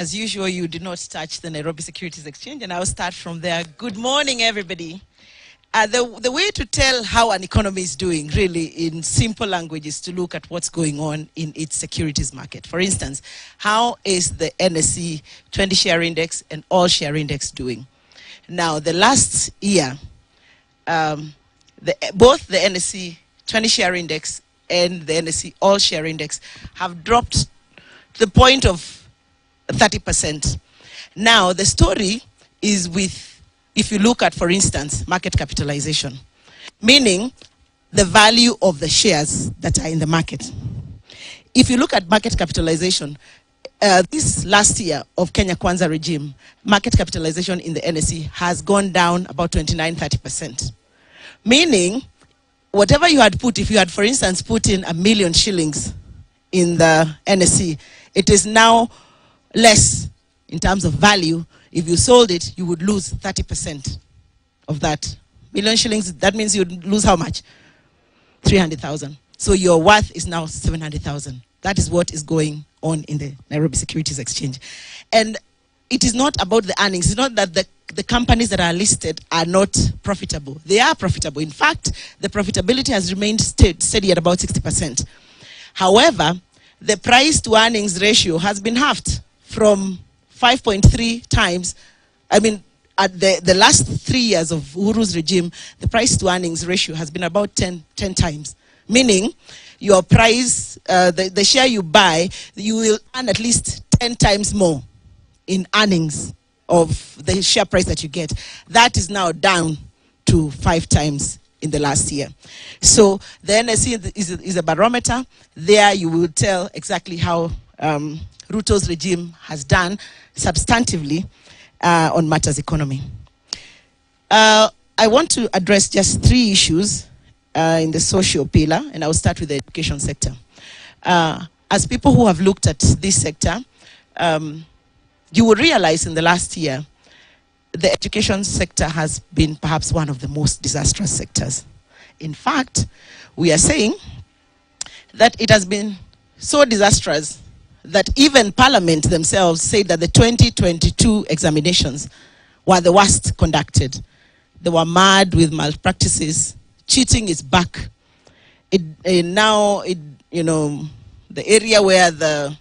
As usual, you did not touch the Nairobi Securities Exchange, and I'll start from there. Good morning, everybody. The way to tell how an economy is doing, really, in simple language, is to look at what's going on in its securities market. For instance, how is the NSE 20 share index and all share index doing? Now, the last year, both the NSE 20 share index and the NSE all share index have dropped to the point of 30%. Now, the story is with, if you look at, for instance, market capitalization, meaning the value of the shares that are in the market. If you look at market capitalization, this last year of Kenya Kwanza regime, market capitalization in the NSE has gone down about 29-30%. Meaning, whatever you had put, if you had, for instance, put in 1 million shillings in the NSE, it is now less in terms of value. If you sold it, you would lose 30% of that. Million shillings, that means you'd lose how much? 300,000. So your worth is now 700,000. That is what is going on in the Nairobi Securities Exchange. And it is not about the earnings. It's not that the companies that are listed are not profitable. They are profitable. In fact, the profitability has remained steady at about 60%. However, the price to earnings ratio has been halved from 5.3 times. I mean, at the last 3 years of Uhuru's regime, the price to earnings ratio has been about 10 times. Meaning, your price, the share you buy, you will earn at least 10 times more in earnings of the share price that you get. That is now down to 5 times in the last year. So the NSE is a barometer. There you will tell exactly how Ruto's regime has done substantively on matters economy. I want to address just 3 issues in the social pillar, and I'll start with the education sector. As people who have looked at this sector, you will realize in the last year, the education sector has been perhaps one of the most disastrous sectors. In fact, we are saying that it has been so disastrous that even Parliament themselves said that the 2022 examinations were the worst conducted. They were marred with malpractices. Cheating is back. Now, you know, the area where the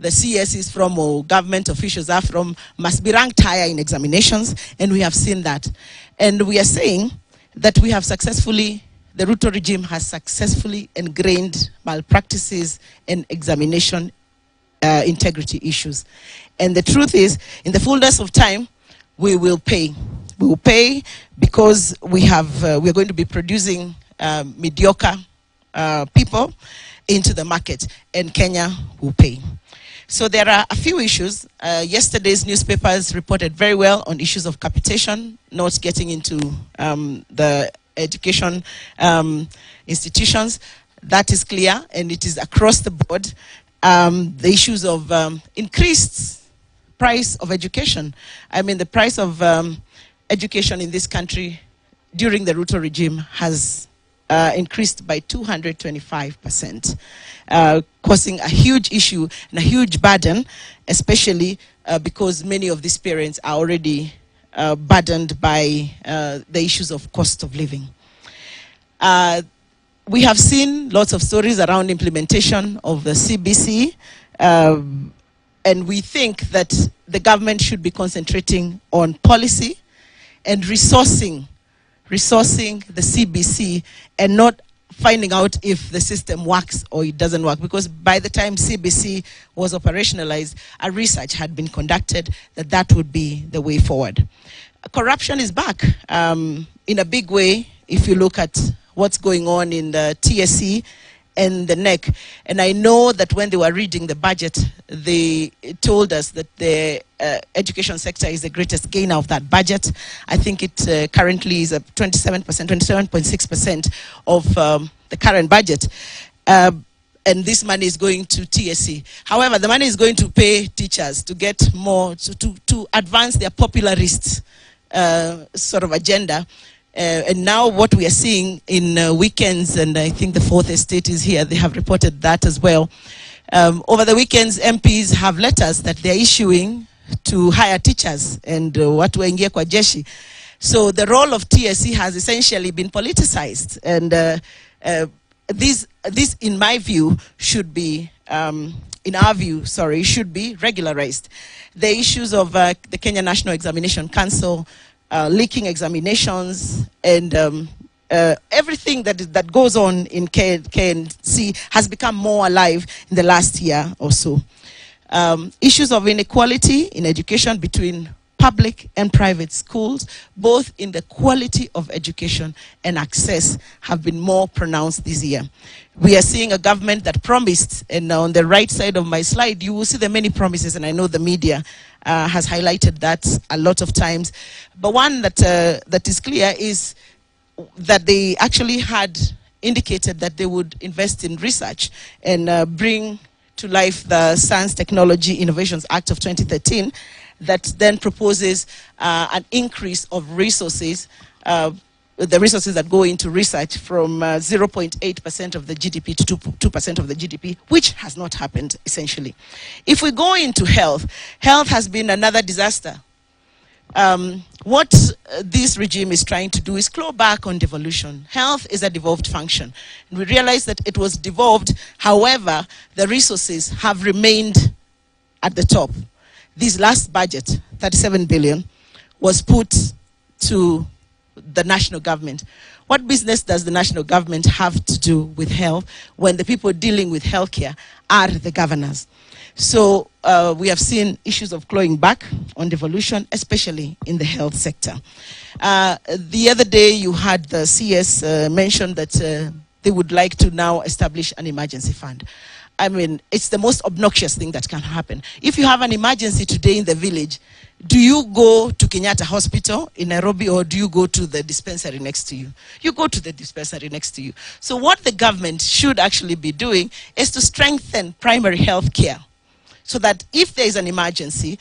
CS is from or government officials are from must be ranked higher in examinations, and we have seen that. And we are saying that we have successfully, the Ruto regime has successfully ingrained malpractices and examination integrity issues. And the truth is, in the fullness of time, we will pay. We will pay because we are going to be producing mediocre people into the market, and Kenya will pay. So there are a few issues. Yesterday's newspapers reported very well on issues of capitation, not getting into the education institutions. That is clear, and it is across the board. The issues of increased price of education. I mean, the price of education in this country during the Ruto regime has increased by 225%, causing a huge issue and a huge burden, especially because many of these parents are already burdened by the issues of cost of living. We have seen lots of stories around implementation of the CBC, and we think that the government should be concentrating on policy and resourcing the CBC and not finding out if the system works or it doesn't work. Because by the time CBC was operationalized, a research had been conducted that would be the way forward. Corruption is back in a big way if you look at what's going on in the TSE and the NEC. And I know that when they were reading the budget, they told us that the education sector is the greatest gainer of that budget. I think it currently is at 27.6% of the current budget. And this money is going to TSE. However, the money is going to pay teachers to get more, to advance their popularist sort of agenda. And now what we are seeing in weekends, and I think the Fourth Estate is here, they have reported that as well. Over the weekends, MPs have letters that they're issuing to hire teachers and watu waingie kwa jeshi. So the role of TSC has essentially been politicized, and this, in my view, should be, in our view, sorry, should be regularized. The issues of the Kenya National Examination Council, leaking examinations, and everything that goes on in KNC has become more alive in the last year or so. Issues of inequality in education between public and private schools, both in the quality of education and access, have been more pronounced this year. We are seeing a government that promised, and on the right side of my slide, you will see the many promises, and I know the media has highlighted that a lot of times. But one that is clear is that they actually had indicated that they would invest in research and bring to life the Science Technology Innovations Act of 2013, that then proposes an increase of resources, the resources that go into research, from 0.8% of the GDP to 2% of the GDP, which has not happened, essentially. If we go into health, health has been another disaster. What this regime is trying to do is claw back on devolution. Health is a devolved function. And we realize that it was devolved, however, the resources have remained at the top. This last budget, 37 billion, was put to the national government. What business does the national government have to do with health when the people dealing with healthcare are the governors? So we have seen issues of clawing back on devolution, especially in the health sector. The other day you had the CS mention that they would like to now establish an emergency fund. I mean, it's the most obnoxious thing that can happen. If you have an emergency today in the village, do you go to Kenyatta Hospital in Nairobi, or do you go to the dispensary next to you? You go to the dispensary next to you. So what the government should actually be doing is to strengthen primary health care, so that if there is an emergency,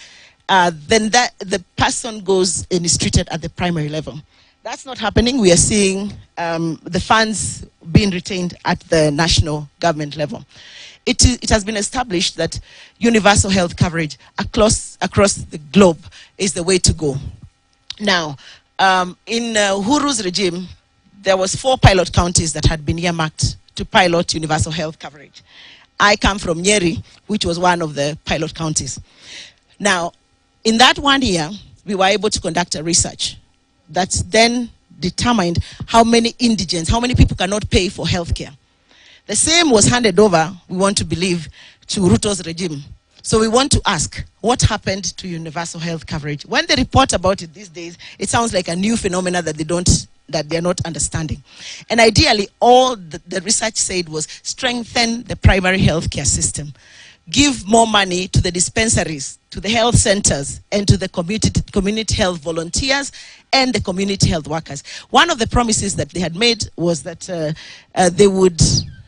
then the person goes and is treated at the primary level. That's not happening. We are seeing the funds being retained at the national government level. It has been established that universal health coverage across the globe is the way to go. Now, in Huru's regime, there was 4 pilot counties that had been earmarked to pilot universal health coverage. I come from Nyeri, which was one of the pilot counties. Now, in that 1 year, we were able to conduct a research that then determined how many indigents, how many people cannot pay for healthcare. The same was handed over, we want to believe, to Ruto's regime. So we want to ask, what happened to universal health coverage? When they report about it these days, it sounds like a new phenomenon that they're not understanding. And ideally, all the research said was strengthen the primary healthcare system. Give more money to the dispensaries, to the health centers, and to the community health volunteers and the community health workers. One of the promises that they had made was that they would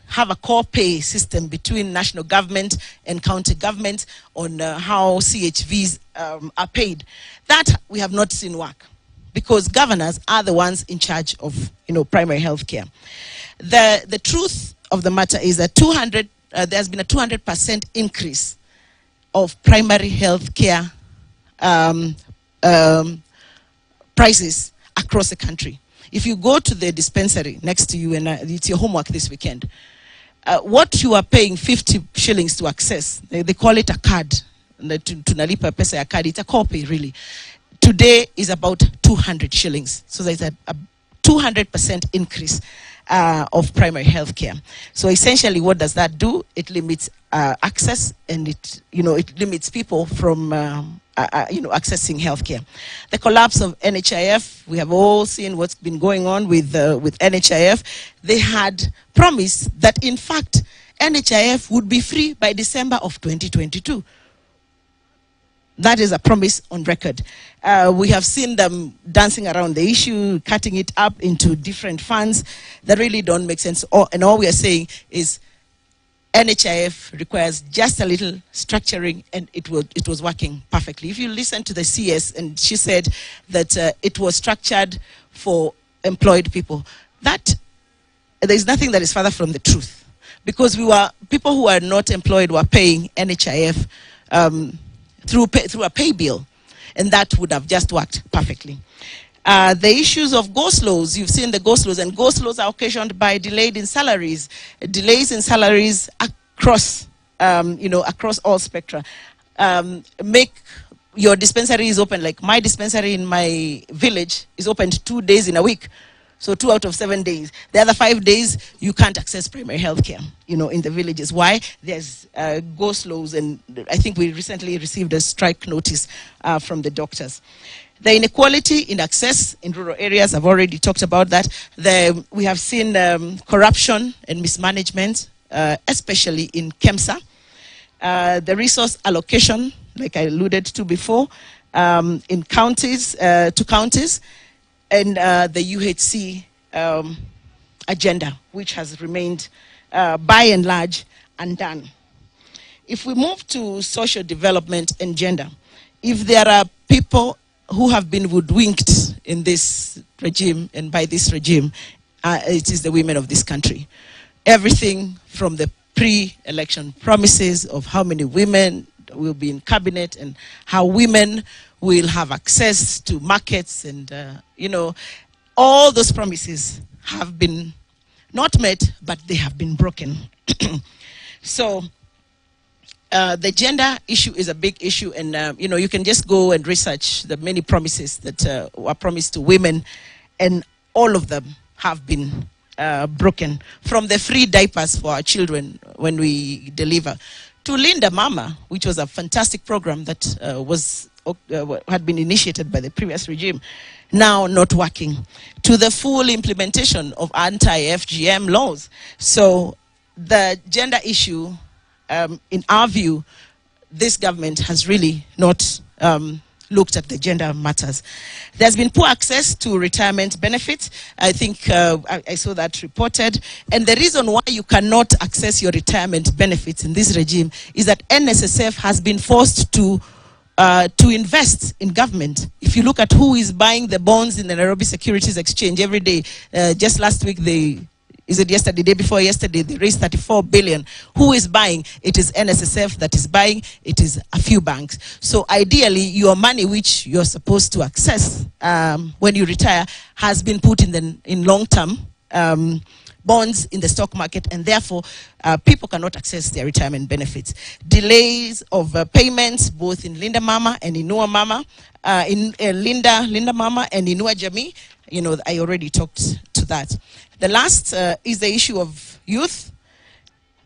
have a core pay system between national government and county government on how CHVs are paid. That we have not seen work, because governors are the ones in charge of, primary health care. The truth of the matter is that there's been a 200% increase of primary health care prices across the country. If you go to the dispensary next to you, and it's your homework this weekend, what you are paying 50 shillings to access, they call it a card, tunalipa pesa ya card, it's a copy really. Today is about 200 shillings. So there's a 200% increase of primary health care. So essentially, what does that do? It limits access, and it limits people from accessing healthcare. The collapse of NHIF, we have all seen what's been going on with NHIF. They had promised that, in fact, NHIF would be free by December of 2022. That is a promise on record. We have seen them dancing around the issue, cutting it up into different funds that really don't make sense. And all we are saying is NHIF requires just a little structuring, and it was working perfectly. If you listen to the CS, and she said that it was structured for employed people, that there's nothing that is further from the truth. because people who are not employed were paying NHIF through a pay bill, and that would have just worked perfectly. The issues of go-slows, you've seen the go-slows, and go-slows are occasioned by delays in salaries across, across all spectra. Make your dispensary is open, like my dispensary in my village is opened 2 days in a week. So 2 out of 7 days. The other 5 days, you can't access primary health care, in the villages. Why? There's go-slows, and I think we recently received a strike notice from the doctors. The inequality in access in rural areas, I've already talked about that. We have seen corruption and mismanagement, especially in KEMSA. The resource allocation, like I alluded to before, in counties, to counties, and the UHC agenda, which has remained by and large undone. If we move to social development and gender, if there are people who have been hoodwinked in this regime, and by this regime, it is the women of this country. Everything from the pre-election promises of how many women will be in cabinet and how women will have access to markets, and all those promises have been not met, but they have been broken. So the gender issue is a big issue, and you can just go and research the many promises that were promised to women, and all of them have been broken. From the free diapers for our children when we deliver, to Linda Mama, which was a fantastic program that had been initiated by the previous regime, now not working, to the full implementation of anti-FGM laws. So the gender issue, in our view, this government has really not looked at the gender matters. There's been poor access to retirement benefits. I think I saw that reported. And the reason why you cannot access your retirement benefits in this regime is that NSSF has been forced to invest in government. If you look at who is buying the bonds in the Nairobi Securities Exchange every day, just last week day before yesterday, they raised 34 billion. Who is buying? It is NSSF that is buying. It is a few banks. So ideally, your money, which you're supposed to access when you retire, has been put in long-term bonds in the stock market, and therefore people cannot access their retirement benefits. Delays of payments, both in Linda Mama and Inua Mama, Linda Mama and Inua Jamii. I already talked to that. The last is the issue of youth.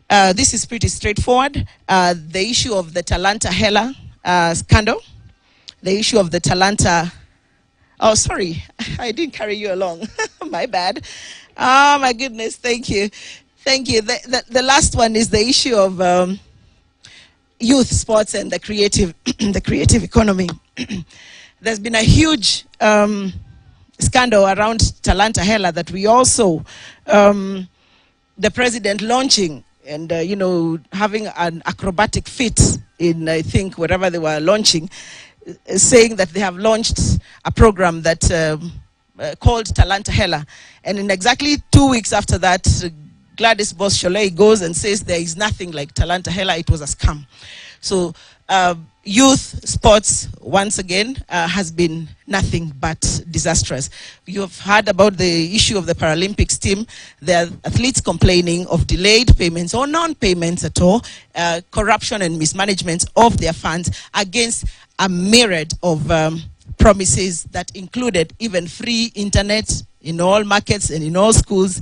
This is pretty straightforward. The issue of the Talanta Hela scandal. The issue of the Talanta... Oh, sorry. I didn't carry you along. My bad. Oh, my goodness. Thank you. Thank you. The last one is the issue of youth sports and the creative, the creative economy. There's been a huge... scandal around Talanta Hela that we also, the president launching and, having an acrobatic feat in, I think, wherever they were launching, saying that they have launched a program that called Talanta Hela. And in exactly 2 weeks after that, Gladys Boss-Sholei goes and says there is nothing like Talanta Hela, it was a scam. So youth sports, once again, has been nothing but disastrous. You have heard about the issue of the Paralympics team. There are athletes complaining of delayed payments or non-payments at all, corruption and mismanagement of their funds against a myriad of promises that included even free internet in all markets and in all schools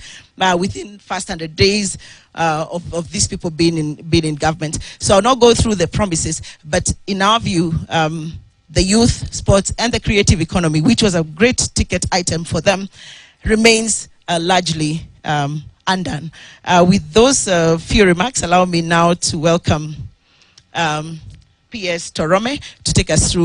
within first 100 days of these people being in government. So I'll not go through the promises, but in our view, the youth, sports, and the creative economy, which was a great ticket item for them, remains largely undone. With those few remarks, allow me now to welcome PS Torome to take us through